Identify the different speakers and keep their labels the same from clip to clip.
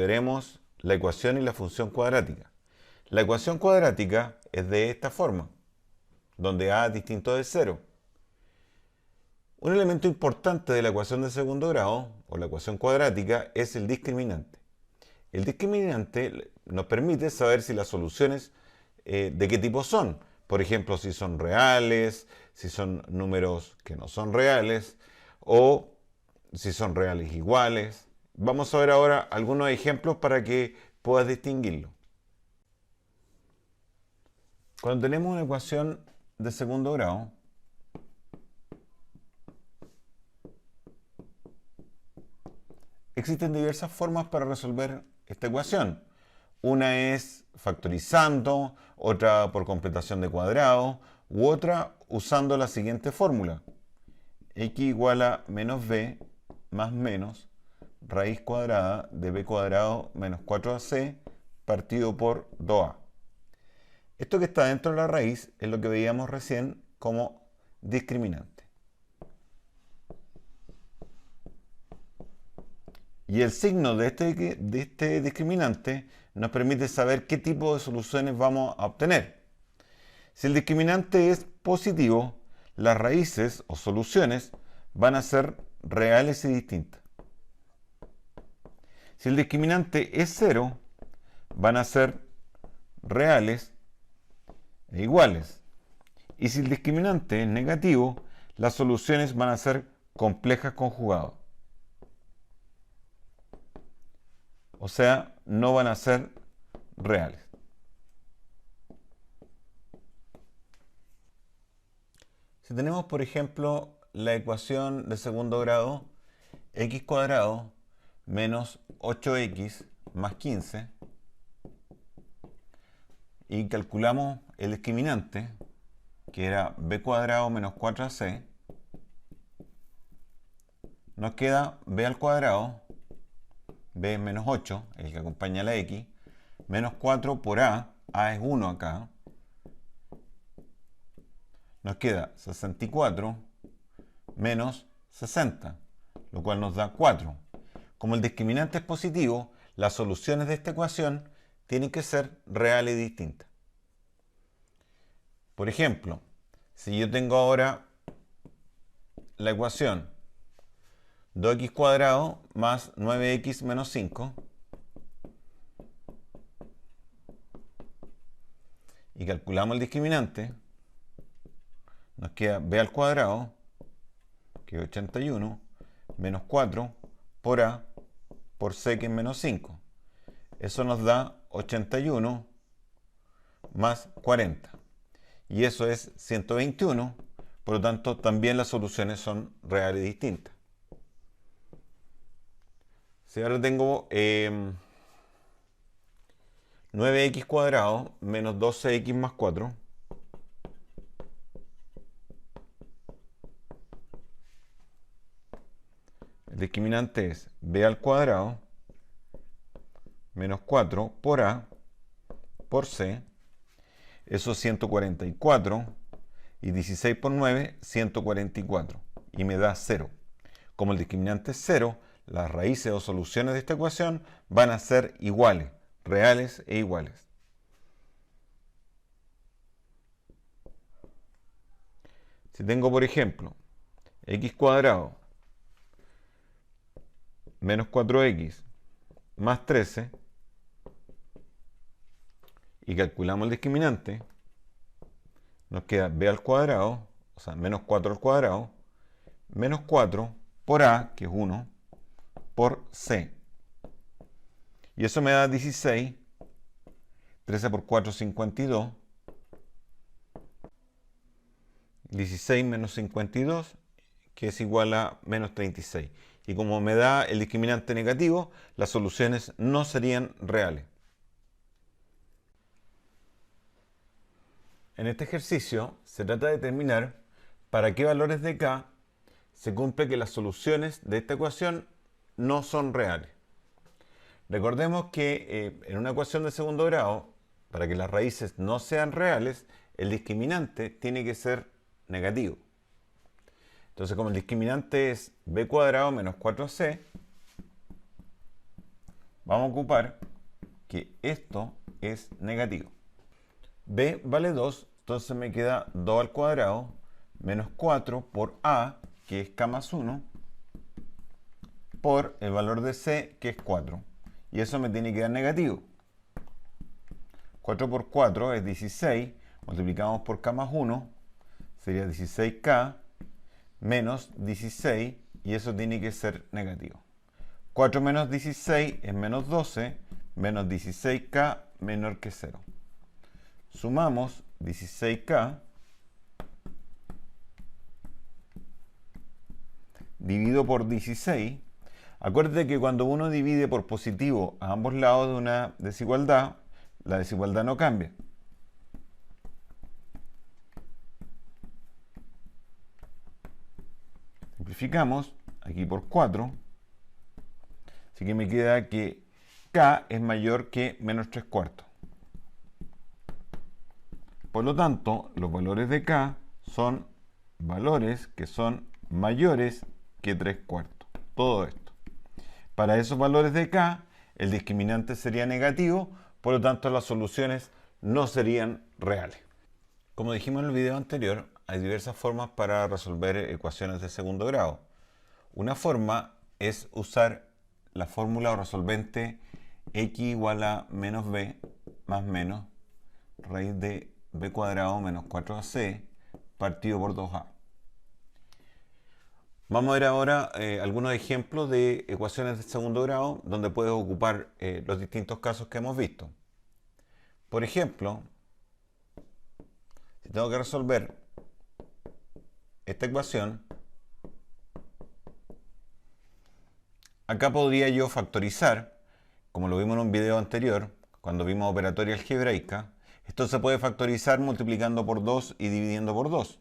Speaker 1: estudiaremos la ecuación y la función cuadrática. La ecuación cuadrática es de esta forma, donde a es distinto de 0. Un elemento importante de la ecuación de segundo grado, o la ecuación cuadrática, es el discriminante. El discriminante nos permite saber si las soluciones de qué tipo son. Por ejemplo, si son reales, si son números que no son reales, o si son reales iguales. Vamos a ver ahora algunos ejemplos para que puedas distinguirlo. Cuando tenemos una ecuación de segundo grado, existen diversas formas para resolver esta ecuación. Una es factorizando, otra por completación de cuadrado, u otra usando la siguiente fórmula. X igual a menos b más menos raíz cuadrada de b cuadrado menos 4ac partido por 2a. Esto que está dentro de la raíz es lo que veíamos recién como discriminante. Y el signo de este discriminante nos permite saber qué tipo de soluciones vamos a obtener. Si el discriminante es positivo, las raíces o soluciones van a ser reales y distintas. Si el discriminante es 0, van a ser reales e iguales. Y si el discriminante es negativo, las soluciones van a ser complejas conjugadas. O sea, no van a ser reales. Si tenemos, por ejemplo, la ecuación de segundo grado, x cuadrado menos 8x más 15, y calculamos el discriminante, que era b cuadrado menos 4ac, nos queda b al cuadrado, b es menos 8, el que acompaña a la x, menos 4 por a es 1 acá, nos queda 64 menos 60, lo cual nos da 4. Como el discriminante es positivo, las soluciones de esta ecuación tienen que ser reales y distintas. Por ejemplo, si yo tengo ahora la ecuación 2x cuadrado más 9x menos 5 y calculamos el discriminante, nos queda b al cuadrado, que es 81, menos 4 por a por c, que es menos 5. Eso nos da 81 más 40. Y eso es 121. Por lo tanto, también las soluciones son reales y distintas. Si ahora tengo 9x cuadrado menos 12x más 4, el discriminante es b al cuadrado menos 4 por a por c. Eso es 144. Y 16 por 9, 144. Y me da 0. Como el discriminante es 0, las raíces o soluciones de esta ecuación van a ser iguales, reales e iguales. Si tengo, por ejemplo, x cuadrado menos 4x más 13 y calculamos el discriminante, nos queda b al cuadrado, o sea, menos 4 al cuadrado, menos 4 por a, que es 1, por c. Y eso me da 16, 13 por 4, 52, 16 menos 52, que es igual a menos 36. Y como me da el discriminante negativo, las soluciones no serían reales. En este ejercicio se trata de determinar para qué valores de k se cumple que las soluciones de esta ecuación no son reales. Recordemos que en una ecuación de segundo grado, para que las raíces no sean reales, el discriminante tiene que ser negativo. Entonces, como el discriminante es b cuadrado menos 4c, vamos a ocupar que esto es negativo. B vale 2, entonces me queda 2 al cuadrado menos 4 por A, que es K más 1, por el valor de C, que es 4. Y eso me tiene que dar negativo. 4 por 4 es 16, multiplicamos por K más 1, sería 16K menos 16, y eso tiene que ser negativo. 4 menos 16 es menos 12, menos 16K menor que 0. Sumamos 16K dividido por 16. Acuérdate que cuando uno divide por positivo a ambos lados de una desigualdad, la desigualdad no cambia. Simplificamos aquí por 4. Así que me queda que K es mayor que menos 3 cuartos. Por lo tanto, los valores de K son valores que son mayores que 3 cuartos. Todo esto. Para esos valores de K, el discriminante sería negativo, por lo tanto las soluciones no serían reales. Como dijimos en el video anterior, hay diversas formas para resolver ecuaciones de segundo grado. Una forma es usar la fórmula o resolvente x igual a menos b más menos raíz de b cuadrado menos 4ac partido por 2a. Vamos a ver ahora algunos ejemplos de ecuaciones de segundo grado donde puedes ocupar los distintos casos que hemos visto. Por ejemplo, si tengo que resolver esta ecuación, acá podría yo factorizar, como lo vimos en un video anterior, cuando vimos operatoria algebraica. Esto se puede factorizar multiplicando por 2 y dividiendo por 2.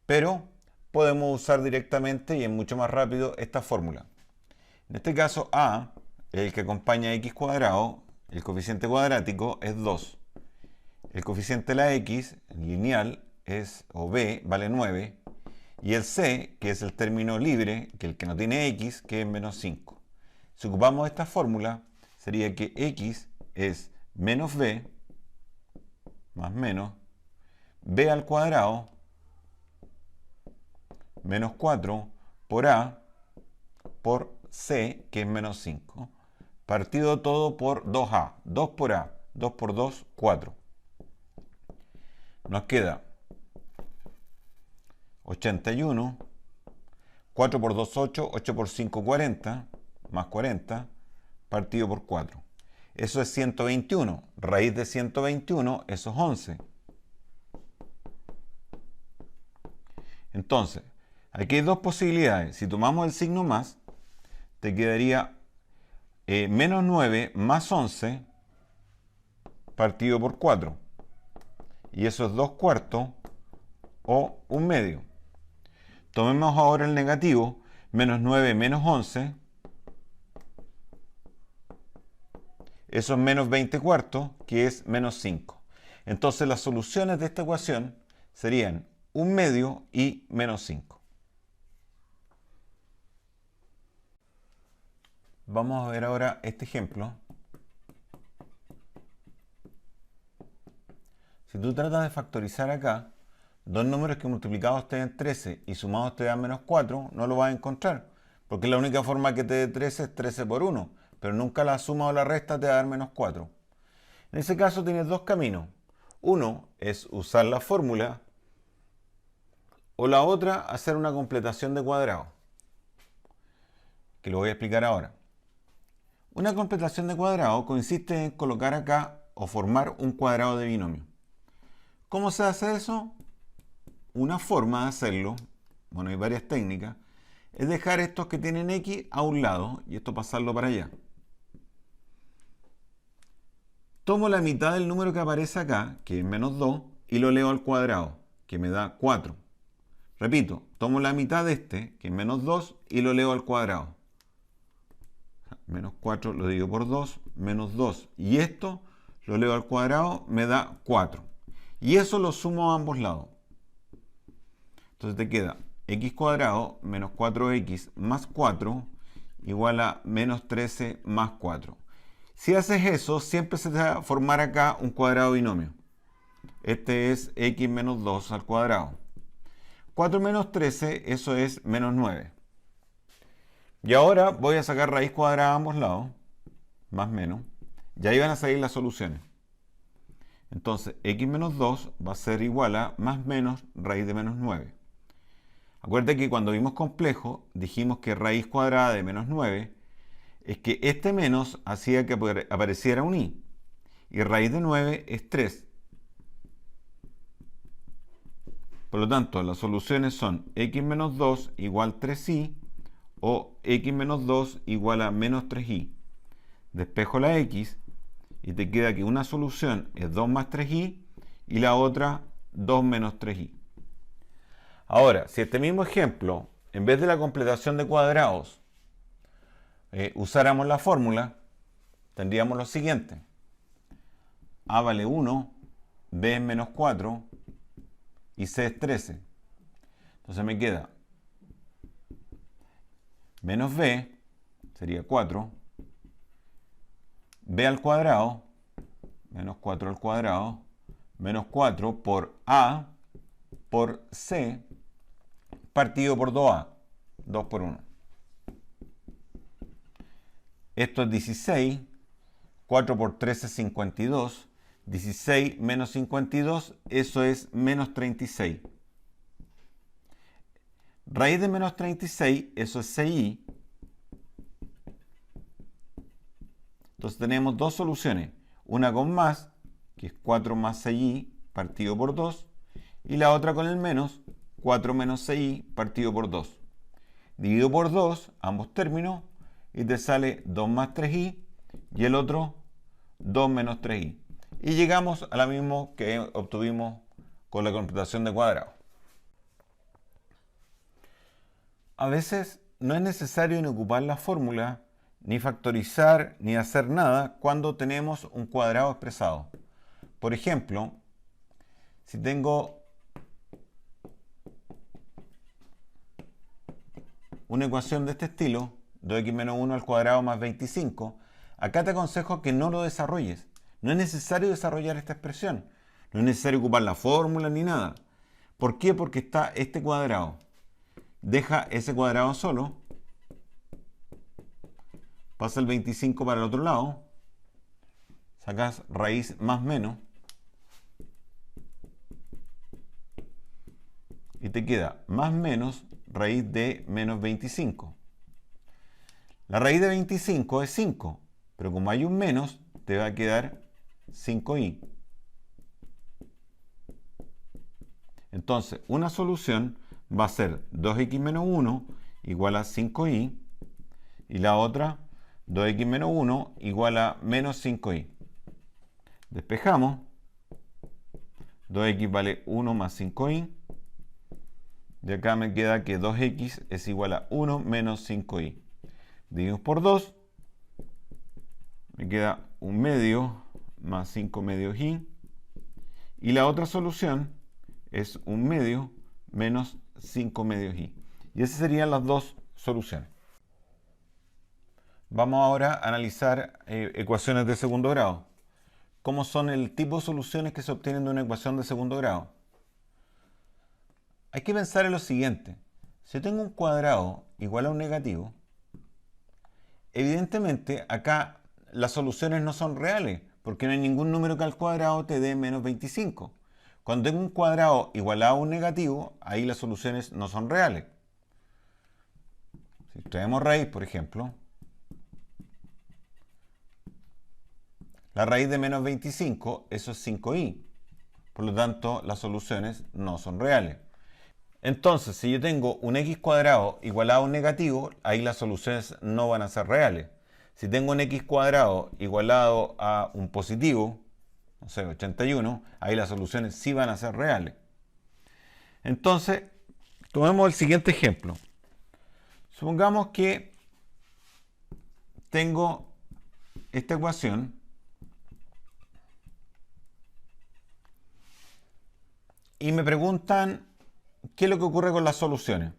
Speaker 1: Pero podemos usar directamente y es mucho más rápido esta fórmula. En este caso A, el que acompaña a x cuadrado, el coeficiente cuadrático es 2. El coeficiente de la x, lineal, o b, vale 9. Y el c, que es el término libre, que el que no tiene x, que es menos 5. Si ocupamos esta fórmula, sería que x es menos b, más menos, b al cuadrado, menos 4, por a, por c, que es menos 5. Partido todo por 2a, 2 por a, 2 por 2, 4. Nos queda 81, 4 por 2, 8, 8 por 5, 40, más 40, partido por 4. Eso es 121. Raíz de 121, eso es 11. Entonces, aquí hay dos posibilidades. Si tomamos el signo más, te quedaría menos 9 más 11 partido por 4. Y eso es 2 cuartos o 1 medio. Tomemos ahora el negativo, menos 9 menos 11. Eso es menos 20 cuartos, que es menos 5. Entonces las soluciones de esta ecuación serían 1 medio y menos 5. Vamos a ver ahora este ejemplo. Si tú tratas de factorizar acá, dos números que multiplicados te den 13 y sumados te dan menos 4, no lo vas a encontrar. Porque la única forma que te dé 13 es 13 por 1. Pero nunca la suma o la resta te va a dar menos 4. En ese caso tienes dos caminos. Uno es usar la fórmula o la otra hacer una completación de cuadrado, que lo voy a explicar ahora. Una completación de cuadrado consiste en colocar acá o formar un cuadrado de binomio. ¿Cómo se hace eso? Una forma de hacerlo, bueno, hay varias técnicas, es dejar estos que tienen x a un lado y esto pasarlo para allá. Tomo la mitad del número que aparece acá, que es menos 2, y lo leo al cuadrado, que me da 4. Repito, tomo la mitad de este, que es menos 2, y lo leo al cuadrado. Menos 4 lo divido por 2, menos 2. Y esto lo leo al cuadrado, me da 4. Y eso lo sumo a ambos lados. Entonces te queda x cuadrado menos 4x más 4. igual a menos 13 más 4. Si haces eso, siempre se te va a formar acá un cuadrado binomio. Este es x menos 2 al cuadrado. 4 menos 13, eso es menos 9. Y ahora voy a sacar raíz cuadrada a ambos lados, más menos, y ahí van a salir las soluciones. Entonces, x menos 2 va a ser igual a más menos raíz de menos 9. Acuérdate que cuando vimos complejo, dijimos que raíz cuadrada de menos 9 es que este menos hacía que apareciera un i. Y raíz de 9 es 3. Por lo tanto, las soluciones son x menos 2 igual 3i o x menos 2 igual a menos 3i. Despejo la x y te queda que una solución es 2 más 3i y la otra 2 menos 3i. Ahora, si este mismo ejemplo, en vez de la completación de cuadrados, usáramos la fórmula, tendríamos lo siguiente. A vale 1, b es menos 4 y c es 13. Entonces me queda menos b, sería 4, b al cuadrado, menos 4 al cuadrado, menos 4 por a por c, partido por 2a, 2 por 1. Esto es 16, 4 por 13 es 52, 16 menos 52, eso es menos 36. Raíz de menos 36, eso es 6i. Entonces tenemos dos soluciones, una con más, que es 4 más 6i partido por 2, y la otra con el menos, 4 menos 6i partido por 2. Divido por 2 ambos términos y te sale 2 más 3i y el otro 2 menos 3i. Y llegamos a la misma que obtuvimos con la completación de cuadrados. A veces no es necesario ni ocupar la fórmula, ni factorizar, ni hacer nada cuando tenemos un cuadrado expresado. Por ejemplo, si tengo una ecuación de este estilo, 2x menos 1 al cuadrado más 25, acá te aconsejo que no lo desarrolles. No es necesario desarrollar esta expresión. No es necesario ocupar la fórmula ni nada. ¿Por qué? Porque está este cuadrado. Deja ese cuadrado solo. Pasa el 25 para el otro lado. Sacas raíz más menos. Y te queda más menos raíz de menos 25. La raíz de 25 es 5. Pero como hay un menos, te va a quedar 5i. Entonces, una solución va a ser 2x menos 1 igual a 5i y la otra 2x menos 1 igual a menos 5i. Despejamos. 2x vale 1 más 5i. De acá me queda que 2x es igual a 1 menos 5i. Dividimos por 2. Me queda 1 medio más 5 medios i. Y la otra solución es 1 medio menos 5 medios i. Y esas serían las dos soluciones. Vamos ahora a analizar ecuaciones de segundo grado. ¿Cómo son el tipo de soluciones que se obtienen de una ecuación de segundo grado? Hay que pensar en lo siguiente. Si tengo un cuadrado igual a un negativo, evidentemente acá las soluciones no son reales, porque no hay ningún número que al cuadrado te dé menos 25. Cuando tengo un cuadrado igual a un negativo, ahí las soluciones no son reales. Si traemos raíz, por ejemplo, la raíz de menos 25, eso es 5i. Por lo tanto, las soluciones no son reales. Entonces, si yo tengo un x cuadrado igualado a un negativo, ahí las soluciones no van a ser reales. Si tengo un x cuadrado igualado a un positivo, no sé, 81, ahí las soluciones sí van a ser reales. Entonces, tomemos el siguiente ejemplo. Supongamos que tengo esta ecuación y me preguntan qué es lo que ocurre con las soluciones.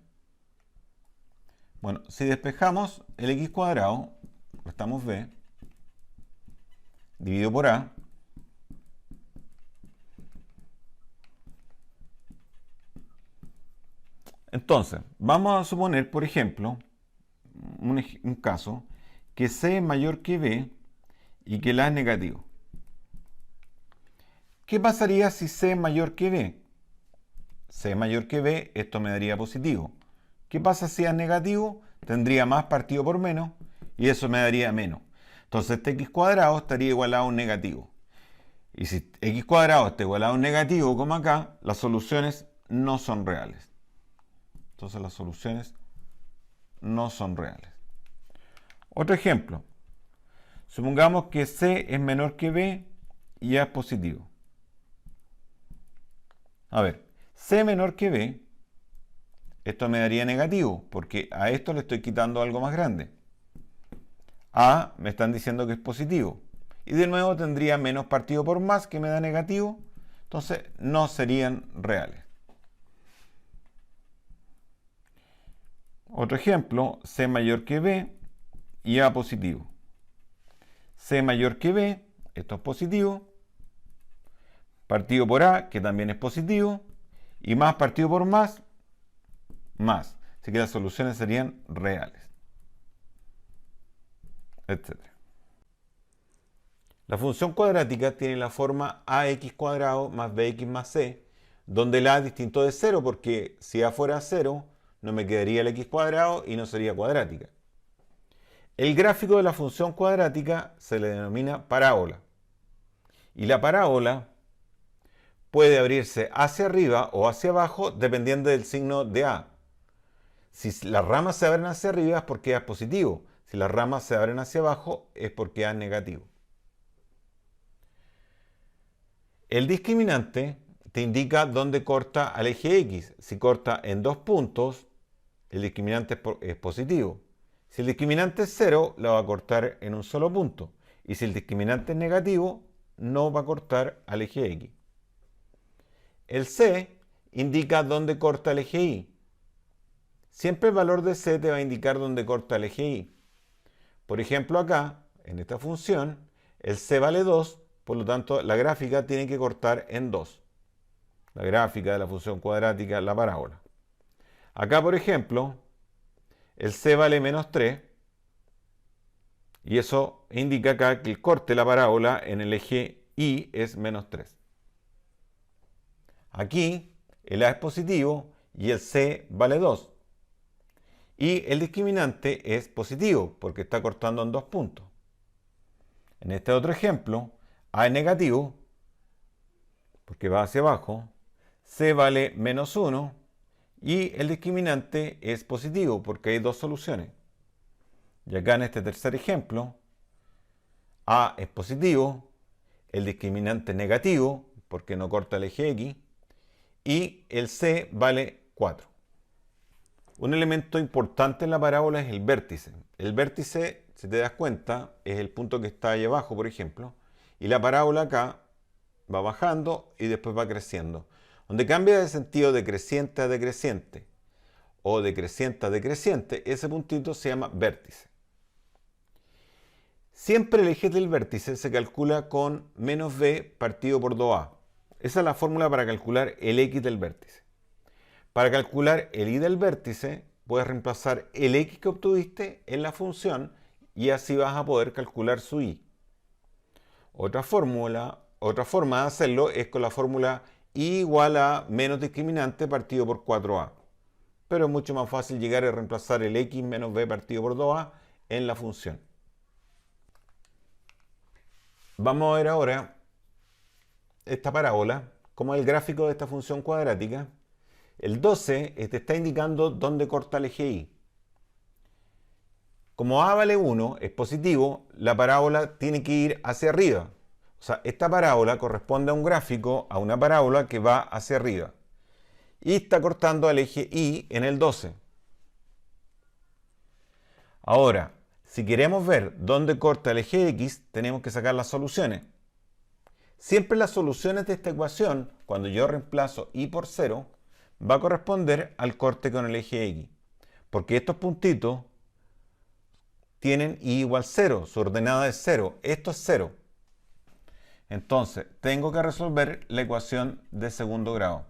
Speaker 1: Bueno, si despejamos el x cuadrado, restamos b, dividido por a, entonces, vamos a suponer, por ejemplo, un caso, que c es mayor que b y que el a es negativo. ¿Qué pasaría si c es mayor que b? C es mayor que b, esto me daría positivo. ¿Qué pasa si a es negativo? Tendría más partido por menos y eso me daría menos. Entonces este x cuadrado estaría igualado a un negativo. Y si x cuadrado está igualado a un negativo, como acá, las soluciones no son reales. Entonces las soluciones no son reales. Otro ejemplo. Supongamos que c es menor que b y a es positivo. A ver, c menor que b, esto me daría negativo, porque a esto le estoy quitando algo más grande. A me están diciendo que es positivo. Y de nuevo tendría menos partido por más, que me da negativo. Entonces no serían reales. Otro ejemplo, c mayor que b y a positivo. C mayor que b, esto es positivo. Partido por a, que también es positivo. Y más partido por más, más. Así que las soluciones serían reales. Etcétera. La función cuadrática tiene la forma ax cuadrado más bx más c, donde el a es distinto de 0, porque si a fuera 0, no me quedaría el x cuadrado y no sería cuadrática. El gráfico de la función cuadrática se le denomina parábola. Y la parábola puede abrirse hacia arriba o hacia abajo dependiendo del signo de a. Si las ramas se abren hacia arriba es porque a es positivo. Si las ramas se abren hacia abajo es porque a es negativo. El discriminante te indica dónde corta al eje X. Si corta en 2 puntos, el discriminante es positivo. Si el discriminante es 0, la va a cortar en un solo punto. Y si el discriminante es negativo, no va a cortar al eje X. El C indica dónde corta el eje Y. Siempre el valor de C te va a indicar dónde corta el eje Y. Por ejemplo, acá, en esta función, el C vale 2, por lo tanto, la gráfica tiene que cortar en 2. La gráfica de la función cuadrática, la parábola. Acá, por ejemplo, el C vale menos 3, y eso indica acá que el corte de la parábola en el eje Y es menos 3. Aquí, el A es positivo y el C vale 2. Y el discriminante es positivo, porque está cortando en 2 puntos. En este otro ejemplo, A es negativo, porque va hacia abajo, C vale menos 1, y el discriminante es positivo, porque hay 2 soluciones. Y acá en este tercer ejemplo, A es positivo, el discriminante es negativo, porque no corta el eje X, y el C vale 4. Un elemento importante en la parábola es el vértice. El vértice, si te das cuenta, es el punto que está ahí abajo, por ejemplo, y la parábola acá va bajando y después va creciendo. Donde cambia de sentido de creciente a decreciente o de creciente a decreciente, ese puntito se llama vértice. Siempre el eje del vértice se calcula con menos b partido por 2a. Esa es la fórmula para calcular el x del vértice. Para calcular el y del vértice, puedes reemplazar el x que obtuviste en la función y así vas a poder calcular su y. Otra forma de hacerlo es con la fórmula y igual a menos discriminante partido por 4a. Pero es mucho más fácil llegar a reemplazar el x menos b partido por 2a en la función. Vamos a ver ahora esta parábola, como el gráfico de esta función cuadrática. El 12 te está indicando dónde corta el eje Y. Como a vale 1, es positivo, la parábola tiene que ir hacia arriba. O sea, esta parábola corresponde a un gráfico, a una parábola que va hacia arriba. Y está cortando al eje Y en el 12. Ahora, si queremos ver dónde corta el eje X, tenemos que sacar las soluciones. Siempre las soluciones de esta ecuación, cuando yo reemplazo Y por 0, va a corresponder al corte con el eje X. porque estos puntitos tienen y igual 0, su ordenada es 0, esto es 0. Entonces, tengo que resolver la ecuación de segundo grado.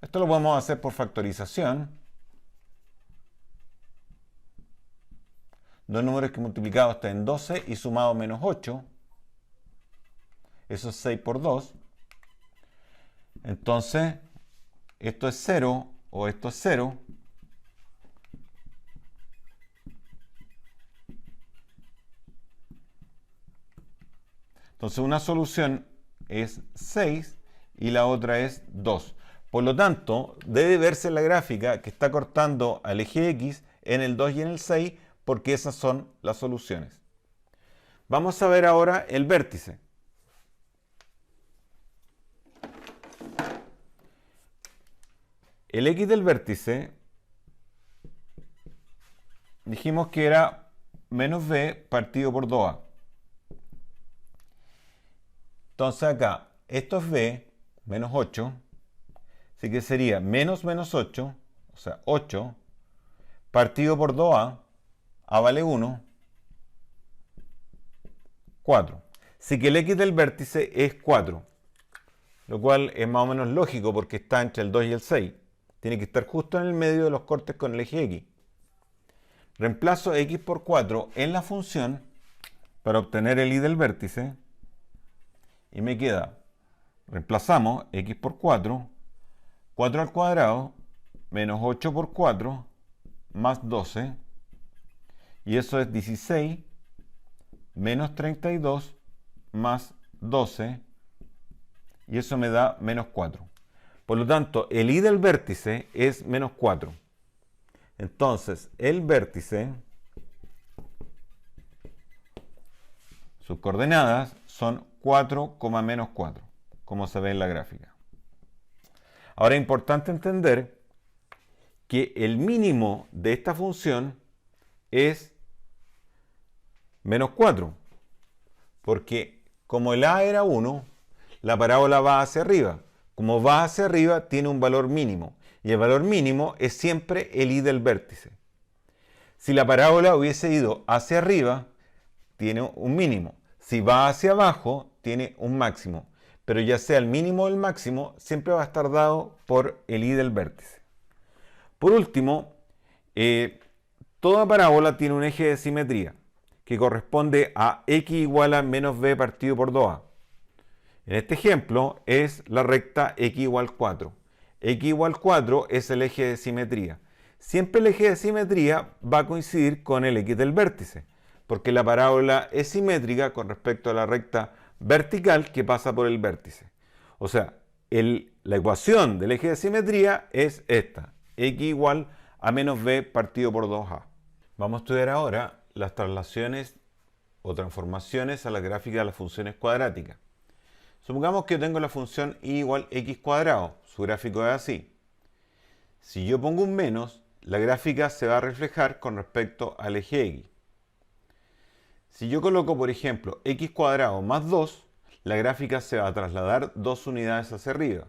Speaker 1: Esto lo podemos hacer por factorización. Dos números que multiplicados están en 12 y sumado menos 8. Eso es 6 por 2. Entonces, esto es 0 o esto es 0. Entonces, una solución es 6 y la otra es 2. Por lo tanto, debe verse en la gráfica que está cortando al eje X en el 2 y en el 6, porque esas son las soluciones. Vamos a ver ahora el vértice. El X del vértice dijimos que era menos b partido por 2a. Entonces acá, esto es b menos 8, así que sería menos 8, o sea 8, partido por 2a, a vale 1, 4. Así que el X del vértice es 4, lo cual es más o menos lógico porque está entre el 2 y el 6. Tiene que estar justo en el medio de los cortes con el eje X. Reemplazo X por 4 en la función para obtener el Y del vértice. Y me queda, reemplazamos X por 4, 4 al cuadrado, menos 8 por 4, más 12. Y eso es 16, menos 32, más 12. Y eso me da menos 4. Por lo tanto, el Y del vértice es menos 4. Entonces, el vértice, sus coordenadas son 4, menos 4, como se ve en la gráfica. Ahora es importante entender que el mínimo de esta función es menos 4, porque como el a era 1, la parábola va hacia arriba. Como va hacia arriba, tiene un valor mínimo. Y el valor mínimo es siempre el Y del vértice. Si la parábola hubiese ido hacia arriba, tiene un mínimo. Si va hacia abajo, tiene un máximo. Pero ya sea el mínimo o el máximo, siempre va a estar dado por el Y del vértice. Por último, toda parábola tiene un eje de simetría, que corresponde a x igual a menos b partido por 2a. En este ejemplo es la recta x igual 4. X igual 4 es el eje de simetría. Siempre el eje de simetría va a coincidir con el x del vértice, porque la parábola es simétrica con respecto a la recta vertical que pasa por el vértice. O sea, la ecuación del eje de simetría es esta, x igual a menos b partido por 2a. Vamos a estudiar ahora las traslaciones o transformaciones a la gráfica de las funciones cuadráticas. Supongamos que yo tengo la función y igual x cuadrado. Su gráfico es así. Si yo pongo un menos, la gráfica se va a reflejar con respecto al eje x. Si yo coloco, por ejemplo, x cuadrado más 2, la gráfica se va a trasladar 2 unidades hacia arriba.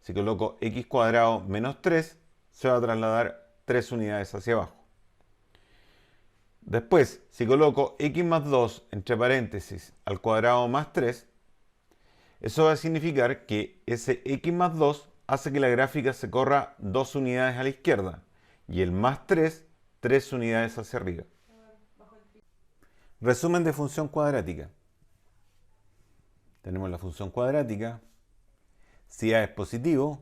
Speaker 1: Si coloco x cuadrado menos 3, se va a trasladar 3 unidades hacia abajo. Después, si coloco x más 2 entre paréntesis al cuadrado más 3, eso va a significar que ese x más 2 hace que la gráfica se corra 2 unidades a la izquierda y el más 3, 3 unidades hacia arriba. Resumen de función cuadrática. Tenemos la función cuadrática. Si a es positivo,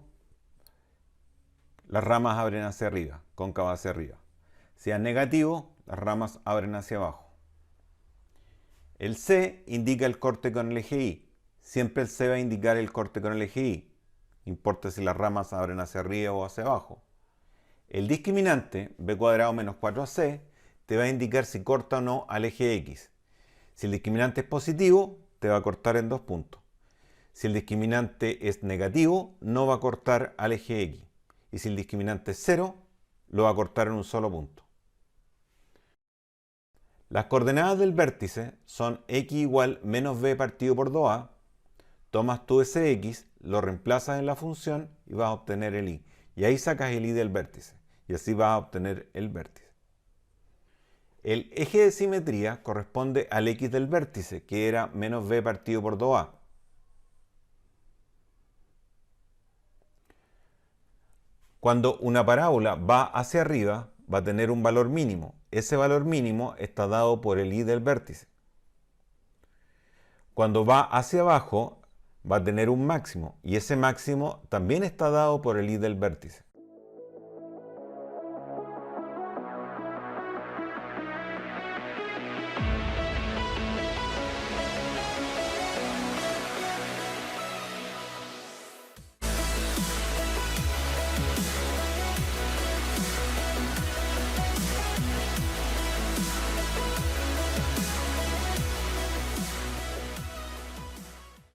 Speaker 1: las ramas abren hacia arriba, cóncava hacia arriba. Si a es negativo, las ramas abren hacia abajo. El C indica el corte con el eje Y. Siempre el C va a indicar el corte con el eje Y. No importa si las ramas abren hacia arriba o hacia abajo. El discriminante, b cuadrado menos 4ac, te va a indicar si corta o no al eje X. Si el discriminante es positivo, te va a cortar en 2 puntos. Si el discriminante es negativo, no va a cortar al eje X. Y si el discriminante es 0, lo va a cortar en un solo punto. Las coordenadas del vértice son x igual menos b partido por 2a. Tomas tú ese x, lo reemplazas en la función y vas a obtener el y. Y ahí sacas el y del vértice. y así va a obtener el vértice. El eje de simetría corresponde al x del vértice, que era menos b partido por 2a. Cuando una parábola va hacia arriba, va a tener un valor mínimo. Ese valor mínimo está dado por el y del vértice. Cuando va hacia abajo, va a tener un máximo, y ese máximo también está dado por el y del vértice.